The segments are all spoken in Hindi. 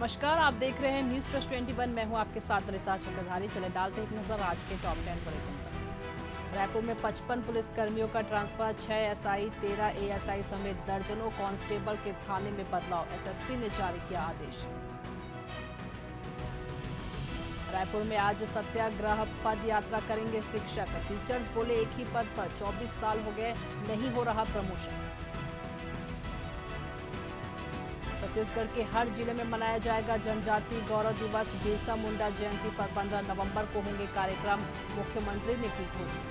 नमस्कार, आप देख रहे हैं न्यूज प्लस 21। मैं हूं आपके साथ ललिता चक्रधारी। चले डालते एक नजर आज के टॉप 10 बुलेटिन पर। रायपुर में 55 पुलिसकर्मियों का ट्रांसफर, 6 एसआई 13 एएसआई समेत दर्जनों कांस्टेबल के थाने में बदलाव, एसएसपी ने जारी किया आदेश। रायपुर में आज सत्याग्रह पद यात्रा करेंगे शिक्षक, टीचर्स बोले एक ही पद पर 24 साल हो गए, नहीं हो रहा प्रमोशन। छत्तीसगढ़ के हर जिले में मनाया जाएगा जनजातीय गौरव दिवस, बिरसा मुंडा जयंती पर 15 नवंबर को होंगे कार्यक्रम, मुख्यमंत्री ने की घोषणा।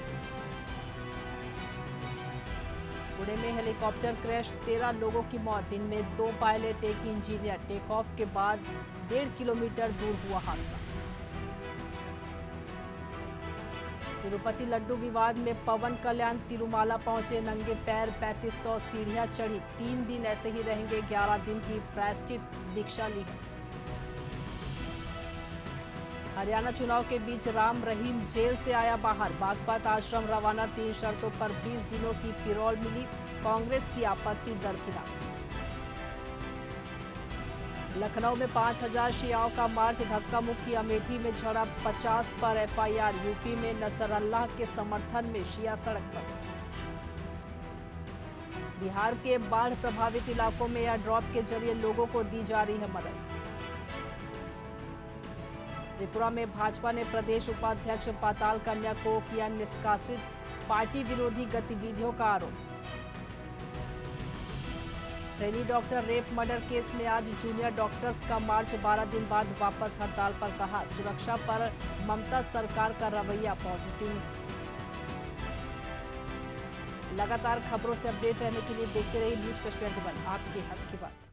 पुणे में हेलीकॉप्टर क्रैश, 13 लोगों की मौत, दिन में 2 पायलट 1 इंजीनियर, टेक ऑफ के बाद 1.5 किलोमीटर दूर हुआ हादसा। तिरुपति लड्डू विवाद में पवन कल्याण तिरुमाला पहुंचे, नंगे पैर 3500 सीढ़ियां चढ़ी, 3 दिन ऐसे ही रहेंगे, 11 दिन की प्रायश्चित दीक्षा ली। हरियाणा चुनाव के बीच राम रहीम जेल से आया बाहर, बागपत आश्रम रवाना, 3 शर्तों पर 20 दिनों की पिरोल मिली, कांग्रेस की आपत्ति दरकिनार। लखनऊ में 5000 शियाओं का मार्च, धक्का मुक्की, अमेठी में झड़प, 50 पर एफआईआर, यूपी में नसरल्लाह के समर्थन में शिया सड़क पर। बिहार के बाढ़ प्रभावित इलाकों में एयर ड्रॉप के जरिए लोगों को दी जा रही है मदद। त्रिपुरा में भाजपा ने प्रदेश उपाध्यक्ष पाताल कन्या को किया निष्कासित, पार्टी विरोधी गतिविधियों का आरोप। Trainee doctor rape murder case में आज जूनियर डॉक्टर्स का मार्च, 12 दिन बाद वापस हड़ताल पर, कहा सुरक्षा पर ममता सरकार का रवैया पॉजिटिव। लगातार खबरों से अपडेट रहने के लिए देखते रहिए न्यूज प्लस 21, आपके हक की बात।